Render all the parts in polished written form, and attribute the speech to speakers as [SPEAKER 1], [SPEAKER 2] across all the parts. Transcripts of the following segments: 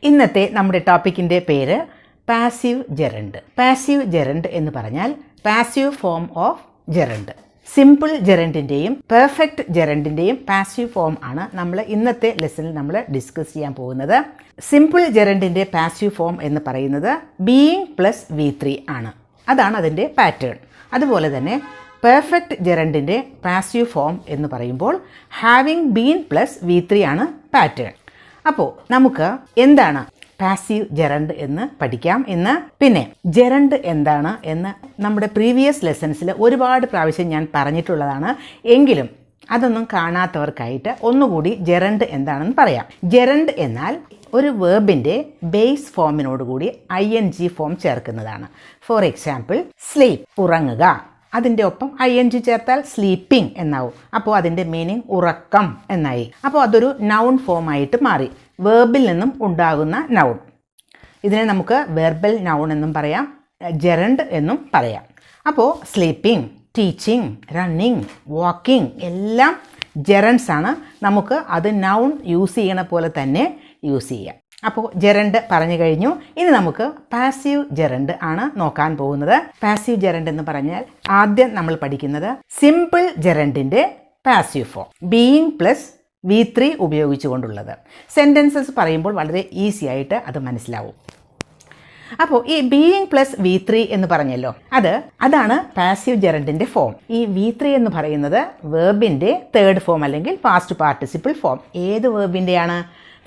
[SPEAKER 1] ഇന്നത്തെ നമ്മുടെ ടോപ്പിക്കിൻ്റെ പേര് പാസീവ് ജെറണ്ട്. പാസീവ് ജെറണ്ട് എന്ന് പറഞ്ഞാൽ passive form of gerund. Simple ജെറണ്ടിൻ്റെയും പെർഫെക്റ്റ് ജെറണ്ടിൻ്റെയും പാസീവ് ഫോം ആണ് നമ്മൾ ഇന്നത്തെ ലെസണിൽ നമ്മൾ ഡിസ്കസ് ചെയ്യാൻ പോകുന്നത്. സിമ്പിൾ ജെറണ്ടിൻ്റെ പാസീവ് ഫോം എന്ന് പറയുന്നത് ബീയിങ് പ്ലസ് V3 ആണ്. അതാണ് അതിൻ്റെ പാറ്റേൺ. അതുപോലെ തന്നെ പെർഫെക്റ്റ് ജെറണ്ടിൻ്റെ പാസീവ് ഫോം എന്ന് പറയുമ്പോൾ ഹാവിങ് ബീൻ പ്ലസ് V3 ആണ് പാറ്റേൺ. അപ്പോൾ നമുക്ക് എന്താണ് പാസീവ് ജെറണ്ട് എന്ന് പഠിക്കാം ഇന്ന്. പിന്നെ ജെറണ്ട് എന്താണ് എന്ന് നമ്മുടെ പ്രീവിയസ് ലെസൺസിൽ ഒരുപാട് പ്രാവശ്യം ഞാൻ പറഞ്ഞിട്ടുള്ളതാണ്. എങ്കിലും അതൊന്നും കാണാത്തവർക്കായിട്ട് ഒന്നുകൂടി ജെറണ്ട് എന്താണെന്ന് പറയാം. ജെറണ്ട് എന്നാൽ ഒരു വേർബിൻ്റെ ബേസ് ഫോമിനോടുകൂടി ING ഫോം ചേർക്കുന്നതാണ്. ഫോർ എക്സാമ്പിൾ സ്ലീപ്പ്, ഉറങ്ങുക. അതിൻ്റെ ഒപ്പം ING ചേർത്താൽ സ്ലീപ്പിംഗ് എന്നാവും. അപ്പോൾ അതിൻ്റെ മീനിങ് ഉറക്കം എന്നായി. അപ്പോൾ അതൊരു നൗൺ ഫോമായിട്ട് മാറി. വേർബിൽ നിന്നും ഉണ്ടാകുന്ന നൗൺ. ഇതിനെ നമുക്ക് വെർബൽ നൗൺ എന്നും പറയാം, ജെറണ്ട് എന്നും പറയാം. അപ്പോൾ സ്ലീപ്പിംഗ്, ടീച്ചിങ്, റണ്ണിങ്, വാക്കിംഗ് എല്ലാം ജെറണ്ട്സ് ആണ്. നമുക്ക് അത് നൗൺ യൂസ് ചെയ്യണ പോലെ തന്നെ യൂസ് ചെയ്യാം. അപ്പോൾ ജെറണ്ട് പറഞ്ഞു കഴിഞ്ഞു. ഇനി നമുക്ക് പാസീവ് ജെറണ്ട് ആണ് നോക്കാൻ പോകുന്നത്. പാസീവ് ജെറണ്ട് എന്ന് പറഞ്ഞാൽ ആദ്യം നമ്മൾ പഠിക്കുന്നത് സിമ്പിൾ ജെറണ്ടിൻ്റെ passive form, being plus V3 ഉപയോഗിച്ചുകൊണ്ടുള്ളത്. സെൻറ്റൻസസ് പറയുമ്പോൾ വളരെ ഈസി ആയിട്ട് അത് മനസ്സിലാവും. അപ്പോൾ ഈ ബീയിങ് പ്ലസ് V3 എന്ന് പറഞ്ഞല്ലോ, അതാണ് പാസീവ് ജെറണ്ടിൻ്റെ ഫോം. ഈ V3 എന്ന് പറയുന്നത് വേർബിൻ്റെ തേർഡ് ഫോം അല്ലെങ്കിൽ പാസ്റ്റ് പാർട്ടിസിപ്പിൾ ഫോം. ഏത് വേർബിൻ്റെയാണ്?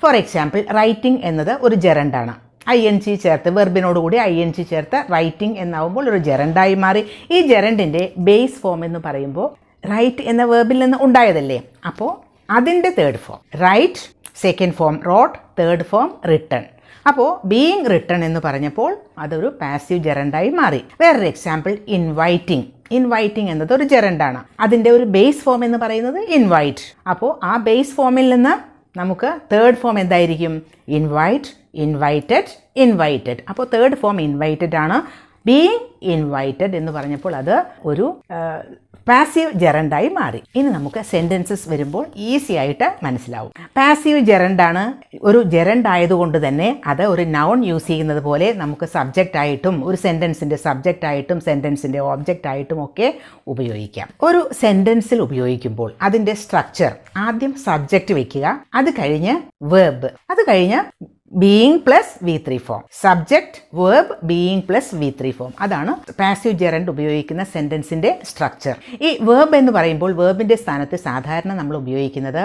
[SPEAKER 1] ഫോർ എക്സാമ്പിൾ റൈറ്റിംഗ് എന്നത് ഒരു ജെറണ്ടാണ്. ING ചേർത്ത്, വെർബിനോടുകൂടി ING ചേർത്ത് റൈറ്റിംഗ് എന്നാവുമ്പോൾ ഒരു ജെറണ്ടായി മാറി. ഈ ജെറണ്ടിൻ്റെ ബേസ് ഫോം എന്ന് പറയുമ്പോൾ റൈറ്റ് എന്ന വേർബിൽ നിന്ന് ഉണ്ടായതല്ലേ. അപ്പോൾ അതിൻ്റെ third form write, second form wrote, third form written. അപ്പോൾ ബീയിങ് റിട്ടൺ എന്ന് പറഞ്ഞപ്പോൾ അതൊരു പാസീവ് ജെറണ്ടായി മാറി. വേറൊരു എക്സാമ്പിൾ ഇൻവൈറ്റിംഗ്. ഇൻവൈറ്റിംഗ് എന്നത് ഒരു ജെറണ്ടാണ്. അതിൻ്റെ ഒരു ബേസ് ഫോം എന്ന് പറയുന്നത് ഇൻവൈറ്റ്. അപ്പോൾ ആ ബേസ് ഫോമിൽ നിന്ന് നമുക്ക് തേർഡ് ഫോം എന്തായിരിക്കും? Invite, invited, invited. അപ്പോൾ തേർഡ് ഫോം ഇൻവൈറ്റഡ് ആണ്. ബീയിങ് ഇൻവൈറ്റഡ് എന്ന് പറഞ്ഞപ്പോൾ അത് ഒരു പാസീവ് ജെറണ്ടായി മാറി. ഇനി നമുക്ക് സെൻറ്റൻസസ് വരുമ്പോൾ ഈസി ആയിട്ട് മനസ്സിലാവും. പാസീവ് ജെറണ്ടാണ്. ഒരു ജെറണ്ട് ആയതുകൊണ്ട് തന്നെ അത് ഒരു നൗൺ യൂസ് ചെയ്യുന്നത് പോലെ നമുക്ക് സബ്ജക്റ്റ് ആയിട്ടും ഒരു സെൻറ്റൻസിൻ്റെ സബ്ജക്റ്റ് ആയിട്ടും സെൻറ്റൻസിൻ്റെ ഓബ്ജക്റ്റ് ആയിട്ടും ഒക്കെ ഉപയോഗിക്കാം. ഒരു സെൻറ്റൻസിൽ ഉപയോഗിക്കുമ്പോൾ അതിൻ്റെ സ്ട്രക്ചർ ആദ്യം സബ്ജക്റ്റ് വയ്ക്കുക, അത് കഴിഞ്ഞ് വേർബ്, അത് കഴിഞ്ഞ് being plus V3 form. Subject, verb, being plus V3 form. അതാണ് പാസീവ് ജെറണ്ട് ഉപയോഗിക്കുന്ന സെൻറ്റൻസിൻ്റെ സ്ട്രക്ചർ. ഈ വേർബ് എന്ന് പറയുമ്പോൾ വേർബിൻ്റെ സ്ഥാനത്ത് സാധാരണ നമ്മൾ ഉപയോഗിക്കുന്നത്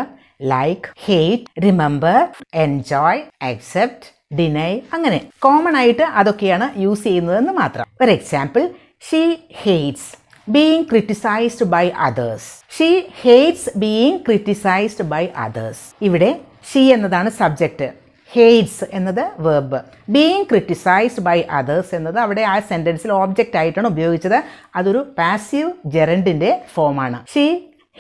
[SPEAKER 1] like, hate, remember, enjoy, accept, deny, അങ്ങനെ കോമൺ ആയിട്ട് അതൊക്കെയാണ് യൂസ് ചെയ്യുന്നതെന്ന് മാത്രം. For example she hates being criticised by others. She hates being criticised by others. ഇവിടെ ഷീ എന്നതാണ് സബ്ജക്റ്റ്, ഹേറ്റ്സ് എന്നത് verb, being criticised by others എന്നത് അവിടെ ആ സെൻറ്റൻസിൽ ഓബ്ജക്റ്റ് ആയിട്ടാണ് ഉപയോഗിച്ചത്. അതൊരു പാസീവ് ജെറണ്ടിൻ്റെ ഫോമാണ്. She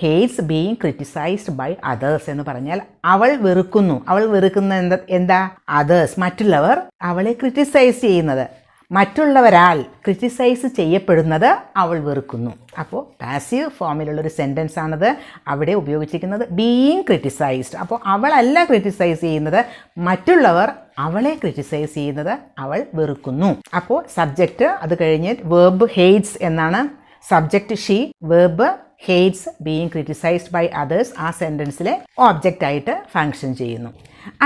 [SPEAKER 1] hates being criticised by others എന്ന് പറഞ്ഞാൽ അവൾ വെറുക്കുന്നു. അവൾ വെറുക്കുന്ന എന്താ? അതേഴ്സ്, മറ്റുള്ളവർ അവളെ ക്രിറ്റിസൈസ് ചെയ്യുന്നത്, മറ്റുള്ളവരാൽ ക്രിറ്റിസൈസ് ചെയ്യപ്പെടുന്നത് അവൾ വെറുക്കുന്നു. അപ്പോൾ പാസീവ് ഫോമിലുള്ളൊരു സെൻറ്റൻസ് ആണത്. അവിടെ ഉപയോഗിച്ചിരിക്കുന്നത് ബീയിങ് ക്രിറ്റിസൈസ്ഡ്. അപ്പോൾ അവളല്ല ക്രിറ്റിസൈസ് ചെയ്യുന്നത്, മറ്റുള്ളവർ അവളെ ക്രിറ്റിസൈസ് ചെയ്യുന്നത് അവൾ വെറുക്കുന്നു. അപ്പോൾ സബ്ജക്റ്റ്, അത് കഴിഞ്ഞ് വേർബ് ഹേറ്റ്സ് എന്നാണ്. Subject she, verb hates being criticised by others ആ സെൻറ്റൻസിലെ ഓബ്ജക്റ്റ് ആയിട്ട് ഫങ്ഷൻ ചെയ്യുന്നു.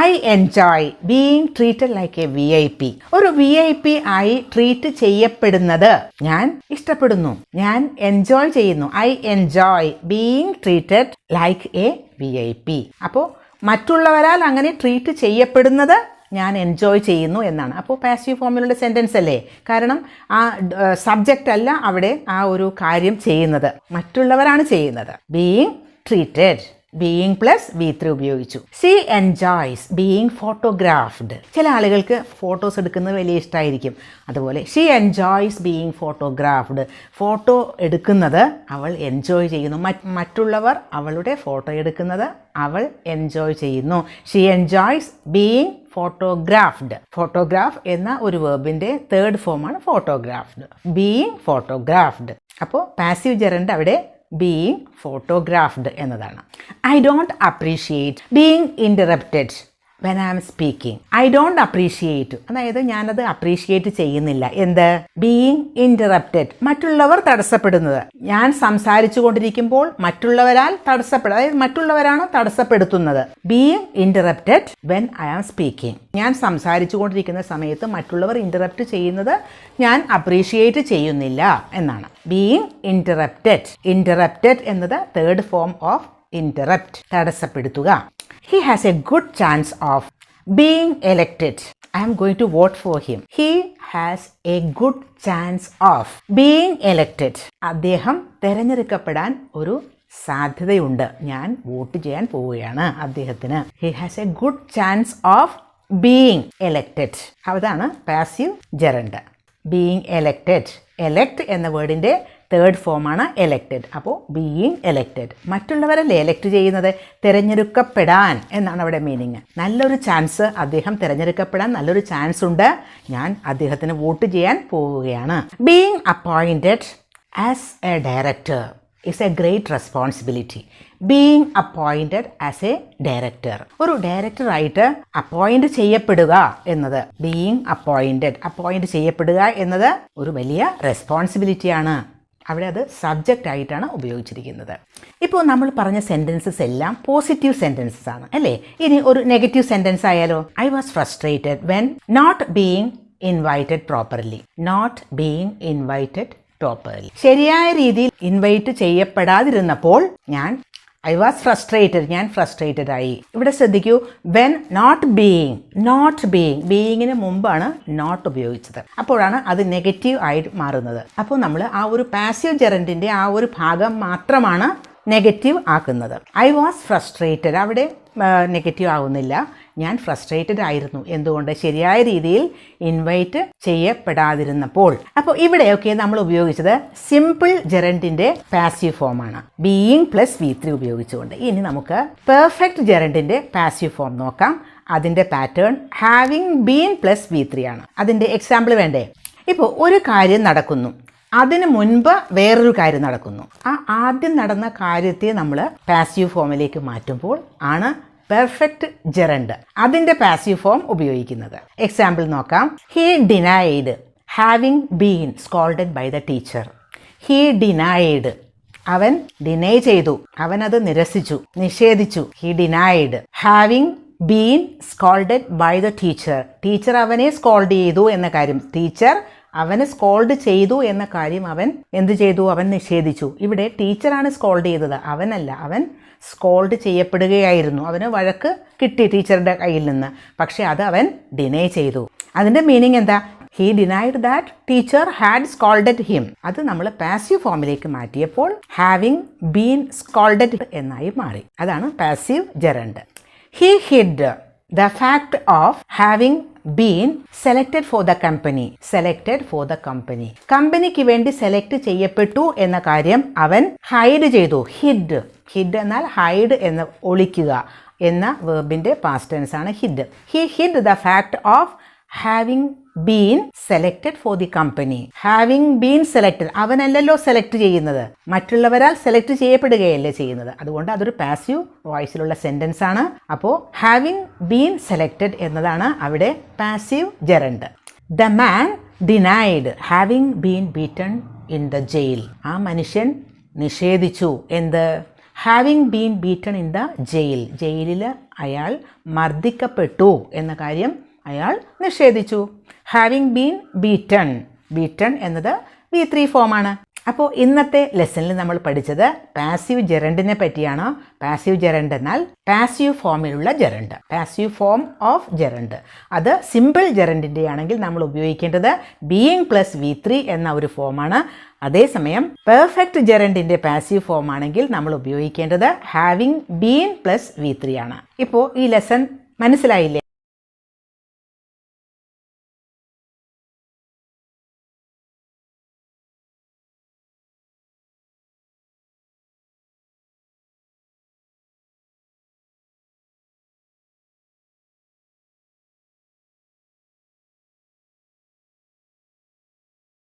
[SPEAKER 1] I enjoy being treated like a VIP. ഒരു VIP ആയി ട്രീറ്റ് ചെയ്യപ്പെടുന്നത് ഞാൻ ഇഷ്ടപ്പെടുന്നു, ഞാൻ എൻജോയ് ചെയ്യുന്നു. I enjoy being treated like a VIP. അപ്പോൾ മറ്റുള്ളവരാൽ അങ്ങനെ ട്രീറ്റ് ചെയ്യപ്പെടുന്നത് ഞാൻ എൻജോയ് ചെയ്യുന്നു എന്നാണ്. അപ്പോൾ പാസീവ് ഫോമിലുള്ള സെൻറ്റൻസ് അല്ലേ? കാരണം ആ സബ്ജക്റ്റ് അല്ല അവിടെ ആ ഒരു കാര്യം ചെയ്യുന്നത്, മറ്റുള്ളവരാണ് ചെയ്യുന്നത്. Being treated, being plus V3 ഉപയോഗിച്ചു. She enjoys being photographed. ചില ആളുകൾക്ക് ഫോട്ടോസ് എടുക്കുന്നത് വലിയ ഇഷ്ടമായിരിക്കും. അതുപോലെ she enjoys being photographed. Photo എടുക്കുന്നത് അവൾ എൻജോയ് ചെയ്യുന്നു, മറ്റുള്ളവർ അവളുടെ ഫോട്ടോ എടുക്കുന്നത് അവൾ എൻജോയ് ചെയ്യുന്നു. She enjoys being photographed. Photograph എന്ന ഒരു വേർബിൻ്റെ തേർഡ് ഫോമാണ് ഫോട്ടോഗ്രാഫ്ഡ്, ബീയിങ് ഫോട്ടോഗ്രാഫ്ഡ്. അപ്പോൾ പാസീവ് ജെറണ്ട് അവിടെ ബീയിങ് ഫോട്ടോഗ്രാഫ്ഡ് എന്നതാണ്. I don't appreciate being interrupted when I am speaking. I don't appreciate. അതായത് ഞാനത് അപ്രീഷിയേറ്റ് ചെയ്യുന്നില്ല. എന്ത്? ബീയിങ് ഇൻറ്ററപ്റ്റഡ്, മറ്റുള്ളവർ തടസ്സപ്പെടുന്നത്. ഞാൻ സംസാരിച്ചു കൊണ്ടിരിക്കുമ്പോൾ മറ്റുള്ളവരാൽ തടസ്സപ്പെടുക, അതായത് മറ്റുള്ളവരാണ് തടസ്സപ്പെടുത്തുന്നത്. Being interrupted when I am speaking. ഞാൻ സംസാരിച്ചു കൊണ്ടിരിക്കുന്ന സമയത്ത് മറ്റുള്ളവർ ഇൻറ്ററപ്റ്റ് ചെയ്യുന്നത് ഞാൻ അപ്രീഷിയേറ്റ് ചെയ്യുന്നില്ല എന്നാണ്. Being interrupted. ഇൻറ്ററപ്റ്റഡ് എന്നത് third form of interrupt, തടസ്സപ്പെടുത്തുക. He has a good chance of being elected. I am going to vote for him. He has a good chance of being elected. അദ്ദേഹം തിരഞ്ഞെടുക്കപ്പെടാൻ ഒരു സാധ്യതയുണ്ട്. ഞാൻ vote ചെയ്യാൻ പോവുകയാണ് അദ്ദേഹത്തിന്. He has a good chance of being elected. അതാണ് passive gerund. Being elected. Elect എന്ന വേർഡിൻ്റെ third ഫോമാണ് എലക്റ്റഡ്. അപ്പോൾ ബീയിങ് എലക്റ്റഡ്, മറ്റുള്ളവരല്ലേ എലക്ട് ചെയ്യുന്നത്? തിരഞ്ഞെടുക്കപ്പെടാൻ എന്നാണ് അവിടെ മീനിങ്. നല്ലൊരു ചാൻസ്, അദ്ദേഹം തിരഞ്ഞെടുക്കപ്പെടാൻ നല്ലൊരു ചാൻസ് ഉണ്ട്, ഞാൻ അദ്ദേഹത്തിന് വോട്ട് ചെയ്യാൻ പോവുകയാണ്. Being appointed as A director is a great responsibility. Being appointed as a director. ഒരു ഡയറക്ടറായിട്ട് അപ്പോയിൻ്റ് ചെയ്യപ്പെടുക എന്നത്, ബീയിങ് അപ്പോയിൻ്റ് ചെയ്യപ്പെടുക എന്നത് ഒരു വലിയ റെസ്പോൺസിബിലിറ്റിയാണ്. അവിടെ അത് സബ്ജക്റ്റ് ആയിട്ടാണ് ഉപയോഗിച്ചിരിക്കുന്നത്. ഇപ്പോൾ നമ്മൾ പറഞ്ഞ സെൻറ്റൻസസ് എല്ലാം പോസിറ്റീവ് സെൻറ്റൻസസ് ആണ് അല്ലേ? ഇനി ഒരു നെഗറ്റീവ് സെൻറ്റൻസ് ആയാലോ? I was frustrated when not being invited properly. Not being invited properly, ശരിയായ രീതിയിൽ ഇൻവൈറ്റ് ചെയ്യപ്പെടാതിരുന്നപ്പോൾ ഐ വാസ് ഫ്രസ്ട്രേറ്റഡ്, ഞാൻ ഫ്രസ്ട്രേറ്റഡ് ആയി. ഇവിടെ ശ്രദ്ധിക്കൂ, വെൻ നോട്ട് ബീയിങ്ങിന് മുമ്പാണ് നോട്ട് ഉപയോഗിച്ചത്. അപ്പോഴാണ് അത് നെഗറ്റീവ് ആയി മാറുന്നത്. അപ്പോൾ നമ്മൾ ആ ഒരു പാസീവ് ജെറൻഡിൻ്റെ ആ ഒരു ഭാഗം മാത്രമാണ് നെഗറ്റീവ് ആക്കുന്നത്. ഐ വാസ് ഫ്രസ്ട്രേറ്റഡ് അവിടെ നെഗറ്റീവ് ആവുന്നില്ല, ഞാൻ ഫ്രസ്ട്രേറ്റഡ് ആയിരുന്നു. എന്തുകൊണ്ട്? ശരിയായ രീതിയിൽ ഇൻവൈറ്റ് ചെയ്യപ്പെടാതിരുന്നപ്പോൾ. അപ്പോൾ ഇവിടെയൊക്കെ നമ്മൾ ഉപയോഗിച്ചത് സിമ്പിൾ ജെറൻഡിൻ്റെ പാസീവ് ഫോമാണ്, ബീയിങ് പ്ലസ് V3 ഉപയോഗിച്ചുകൊണ്ട്. ഇനി നമുക്ക് പെർഫെക്റ്റ് ജെറൻഡിൻ്റെ പാസീവ് ഫോം നോക്കാം. അതിൻ്റെ pattern having been plus V3 ആണ്. അതിൻ്റെ എക്സാമ്പിൾ വേണ്ടേ? ഇപ്പോൾ ഒരു കാര്യം നടക്കുന്നു, അതിനു മുൻപ് വേറൊരു കാര്യം നടക്കുന്നു. ആ ആദ്യം നടന്ന കാര്യത്തെ നമ്മൾ പാസീവ് ഫോമിലേക്ക് മാറ്റുമ്പോൾ ആണ് പെർഫെക്റ്റ് ജെറണ്ട് അതിൻ്റെ പാസീവ് ഫോം ഉപയോഗിക്കുന്നത്. എക്സാമ്പിൾ നോക്കാം. He denied having been scolded by the teacher. He denied, അവൻ ഡിനൈ ചെയ്തു, അവനത് നിരസിച്ചു, നിഷേധിച്ചു. He denied having been scolded by the teacher. Teacher അവനെ സ്കോൾഡ് ചെയ്തു എന്ന കാര്യം, ടീച്ചർ അവന് സ്കോൾഡ് ചെയ്തു എന്ന കാര്യം അവൻ എന്ത് ചെയ്തു? അവൻ നിഷേധിച്ചു. ഇവിടെ ടീച്ചറാണ് സ്കോൾഡ് ചെയ്തത്, അവനല്ല. അവൻ സ്കോൾഡ് ചെയ്യപ്പെടുകയായിരുന്നു, അവന് വഴക്ക് കിട്ടി ടീച്ചറുടെ കയ്യിൽ നിന്ന്, പക്ഷെ അത് അവൻ ഡിനൈ ചെയ്തു. അതിൻ്റെ മീനിങ് എന്താ? He denied that teacher had scolded him. അത് നമ്മൾ പാസീവ് ഫോമിലേക്ക് മാറ്റിയപ്പോൾ ഹാവിങ് ബീൻ സ്കോൾഡഡ് എന്നായി മാറി. അതാണ് passive gerund. He ഹിഡ് the fact of having been selected for the company. കമ്പനിക്ക് വേണ്ടി സെലക്ട് ചെയ്യപ്പെട്ടു എന്ന കാര്യം അവൻ ഹൈഡ് ചെയ്തു. ഹിഡ് എന്നാൽ ഹൈഡ് എന്ന ഒളിക്കുക എന്ന വെർബിൻ്റെ പാസ്റ്റ് ടെൻസ് ആണ് hid. He hid the fact of having been selected for the company. Having been selected, അവനല്ലല്ലോ സെലക്ട് ചെയ്യുന്നത്, മറ്റുള്ളവരാൽ സെലക്ട് ചെയ്യപ്പെടുകയല്ലേ ചെയ്യുന്നത്. അതുകൊണ്ട് അതൊരു പാസീവ് വോയിസിലുള്ള സെൻറ്റൻസ് ആണ്. അപ്പോൾ ഹാവിങ് ബീൻ സെലക്റ്റഡ് എന്നതാണ് അവിടെ passive gerund. The man denied having been beaten in the jail. ആ മനുഷ്യൻ നിഷേധിച്ചു എന്ത്? Having been beaten in the jail. ജയിലിൽ അയാൾ മർദ്ദിക്കപ്പെട്ടു എന്ന കാര്യം അയാൾ നിഷേധിച്ചു. ഹാവിങ് ബീൻ ബീറ്റൺ എന്നത് V3 ഫോമാണ്. അപ്പോൾ ഇന്നത്തെ ലെസണിൽ നമ്മൾ പഠിച്ചത് പാസീവ് ജെറണ്ടിനെ പറ്റിയാണ്. പാസീവ് ജെറണ്ട് എന്നാൽ പാസീവ് ഫോമിലുള്ള gerund, passive form of gerund. അത് സിമ്പിൾ ജെറണ്ടിൻ്റെ ആണെങ്കിൽ നമ്മൾ ഉപയോഗിക്കേണ്ടത് ബീയിങ് പ്ലസ് V3 എന്ന ഒരു ഫോമാണ്. അതേസമയം പെർഫെക്റ്റ് ജെറണ്ടിൻ്റെ പാസീവ് ഫോം ആണെങ്കിൽ നമ്മൾ ഉപയോഗിക്കേണ്ടത് ഹാവിങ് ബീൻ പ്ലസ് V3 ആണ്. ഇപ്പോൾ ഈ ലെസൺ മനസ്സിലായില്ലേ?